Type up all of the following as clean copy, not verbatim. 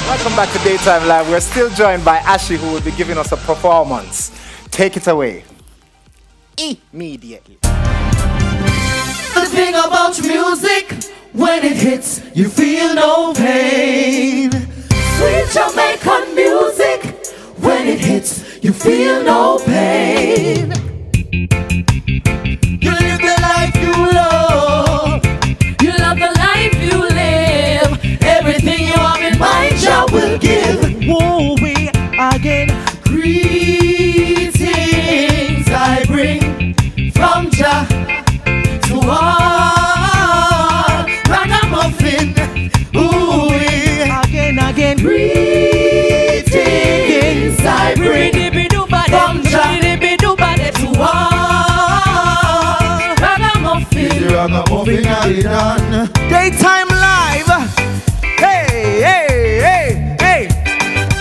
Welcome back to Daytime Live. We're still joined by Ashley, who will be giving us a performance. Take it away. Immediately. The thing about music, when it hits, you feel no pain. Sweet Jamaican music, when it hits, you feel no pain. You live the life you love. You love the life you live. Everything you have in mind, Jah will give. Whoa, we again. Greetings I bring from Jah to all ragamuffin. Ooh, again. Greetings I bring from Jah to all ragamuffin. Daytime Live. Hey.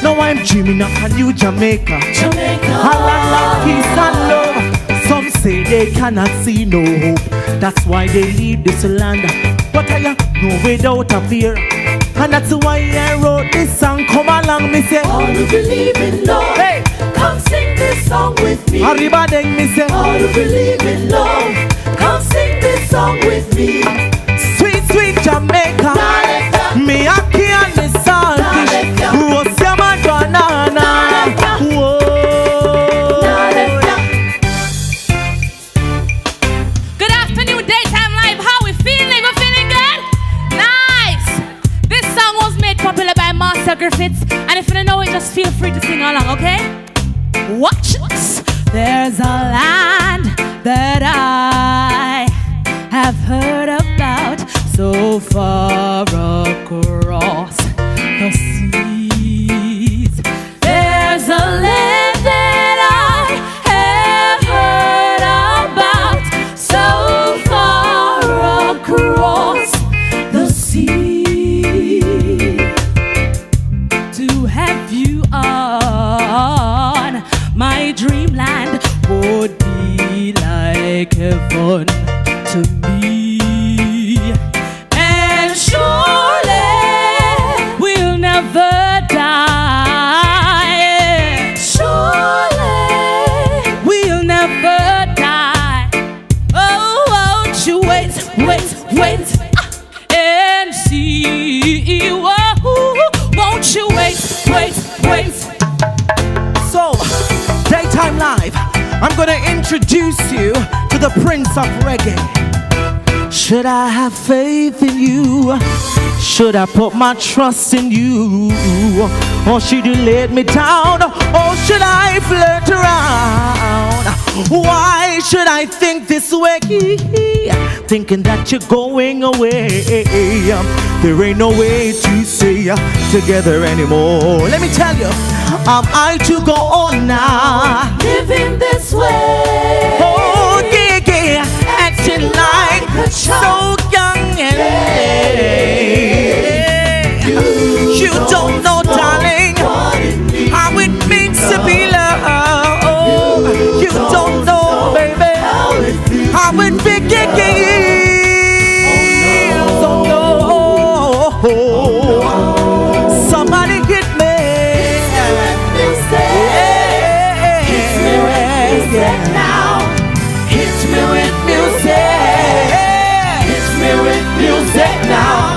Now I'm dreaming of a new Jamaica. A land of peace and love. Some say they cannot see no hope. That's why they leave this land. But I know without a fear. And that's why I wrote this song. Come along, me say. All who believe in love, hey, come sing this song with me. Arribadeng, me say. All who believe in love, come sing this song with me. Sweet, sweet Jamaica. Me aki and me salty. Rosia Madonna. Whoa. Good afternoon, Daytime Live. How we feeling? We're feeling good? Nice. This song was made popular by Master Griffiths. And if you don't know it, just feel free to sing along, okay? Watch this. There's a land that I have heard about so far across the seas. There's a land that I have heard about so far across the sea. To have you on my dreamland would be like heaven to me. And surely we'll never die. Surely we'll never die. Oh, won't you wait and see? Whoa, won't you wait. So, Daytime Live, I'm gonna introduce you to the Prince of Reggae. Should I have faith in you? Should I put my trust in you? Or should you let me down? Or should I flirt around? Why should I think this way? Thinking that you're going away. There ain't no way to stay together anymore. Let me tell you, am I to go on now? Living this way. Oh, yeah, acting like a child. So young and late. You don't know, darling, how it means to be loved. You don't know, baby, how it begins. Oh no, somebody hit me. Hit me with music now. Hit me with music. Hit me with music now.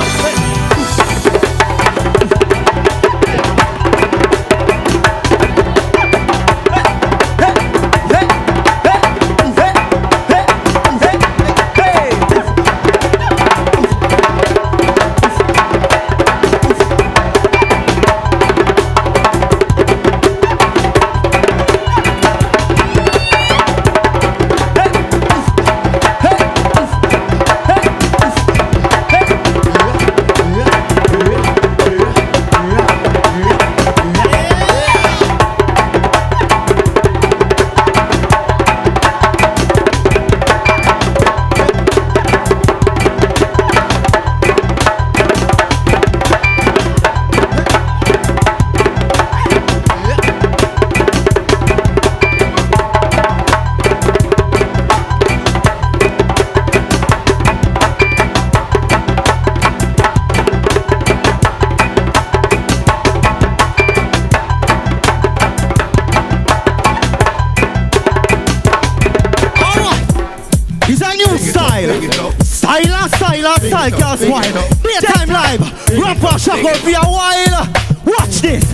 style and style can't swine. Daytime live, rapper shock out for a while. Watch this.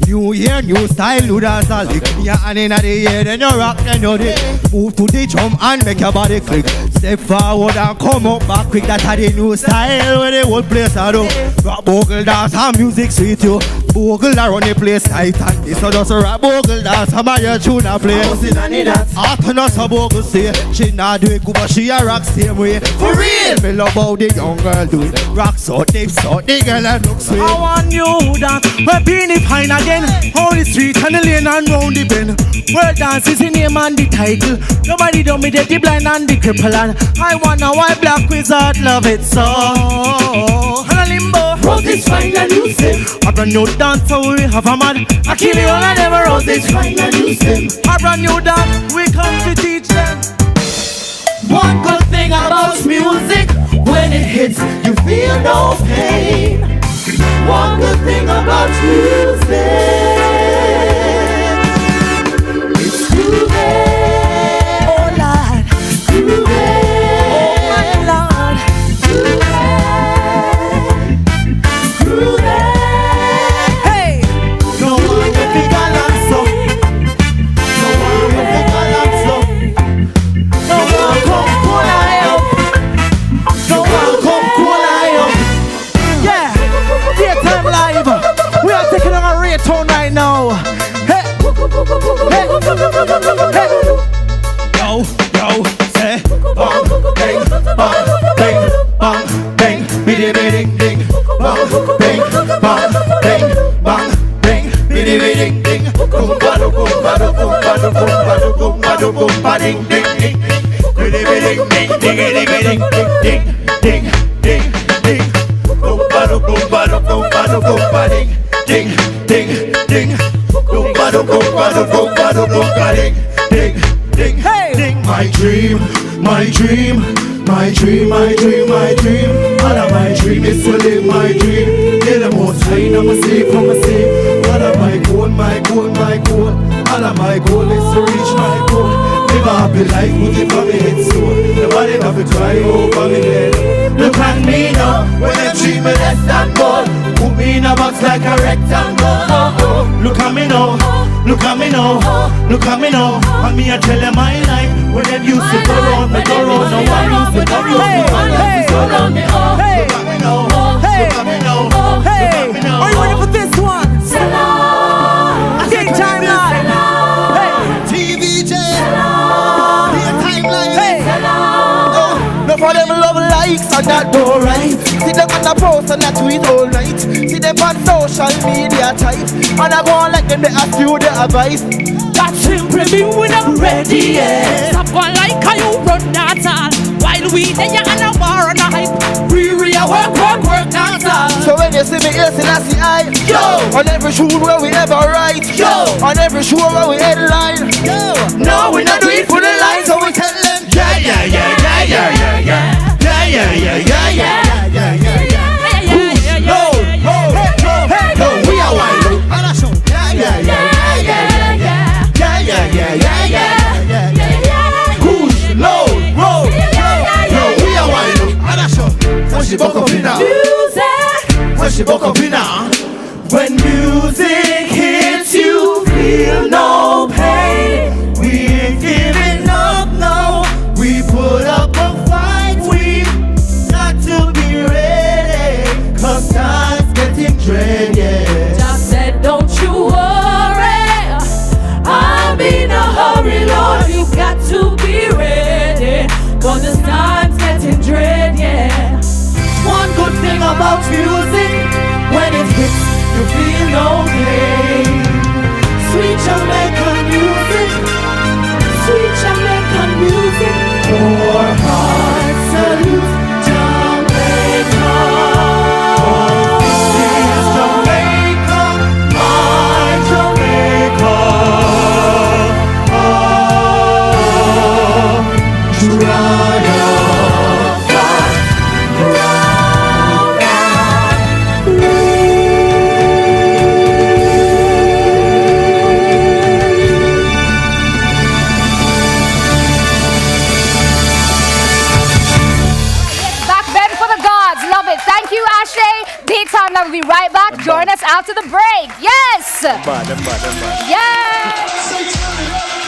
New year, new style, new dance, I'll lick your hand in the air, then you rock, then you dip. Move to the drum and make your body click. Step forward and come up back quick, that's how the new style where the whole place I do. Rock bogle dance and music sweet you. Bogle that run the place tight and this so just a rap bogle dance, how about your tune a play? After no so bogle say, she not do it good but she a rock same way. For real, me love how the young girl do it. Rock so deep, so the girl that looks sweet. I want you that, we're being it fine again. On the street and the lane and round the bend. World dance is the name and the title. Nobody don't me the blind and the cripple. And I wanna white black wizard love it so. And a limbo. Rose is fine and you sim. A brand new dance so we have a man. I kill you all and never rose is fine and you sim. A brand new dance we come to teach them. One good thing about music, when it hits you feel no pain. One good thing about music, it's groovy. Oh Lord, groovy. Oh my Lord, groovy, groovy. Hey, no one can be gallant so. No one can be gallant so. No one come cool I up. No one come cool I up. Yeah. Daytime live, we are taking on a reggaeton right now. Hey, hey, hey. Yo, yo, say, bang, bang, bang, bang, bang, bang, biddy, biddy, ding, bang, bang, bang, bang, bang, bang, biddy, biddy, ding, boom, bada, boom, bada, boom, bada, boom, bada, boom, bada, boom, bada, ding, ding, ding, biddy, biddy, ding, ding, ding, ding, ding, ding, ding, ding. Boom bada boom bada boom bada boom bada ding ding ding. Boom bada boom bada boom bada boom bada ding ding ding. My dream, my dream, my dream, my dream, my dream. All of my dream is to live my dream. Get the most high, I'm a safe, I'm a safe. All of my goal, my goal, my goal. All of my goal is to reach my goal. Live a happy life, put it for me head soul. Nobody have to try over me head. Look at me now, when I treat me less than gold. Put me in a box like a rectangle. Look at me now, look at me now, look at me now. And me I tell them my life. When them used to go round, me go round. No one used to go round, no one used to go round me. Look at me now, look at me now, look at me now. Are you ready for this one? Daytime live. TVJ. Daytime live. No for them love likes and that do right. See them on the post and that tweet all night. See them on social media type. And I go on like them they ask you the advice. That simply mean we not ready yet. Stop going like how you run that all. While we there you on a war and a hype. We work, work, work, that's all. So when you see me here, see I see I. Yo! On every shoot where we ever write. Yo! On every show where we headline. Yo! No, we not do it for the line, so we tell them. Yeah, yeah, yeah, yeah, yeah, yeah, yeah. Yeah, yeah, yeah, yeah, yeah, yeah, yeah, yeah. No, no, no, no, we are wild. And I show. Yeah, yeah, yeah, yeah, yeah, yeah. Yeah, yeah, yeah, yeah, yeah, yeah, yeah. Who's low, roll, no, we are wild. And I show. When she woke up in her. Music. When she woke up in her. When music hits you, feel no pain. We ain't giving up, no. We put up a fight. We got to be ready. 'Cause time's getting dreaded. Just said, don't you worry. I'm in a hurry, Lord. You got to be ready. 'Cause this time's getting dread, yeah. One good thing about music, when it hits, you feel no pain. Sweet Jamaican music, sweet Jamaican music. Our hearts salute Jamaica. This is Jamaica, my Jamaica. Triumphant, Time Live will be right back. Join us after the break. Yes! Them bad. Yes!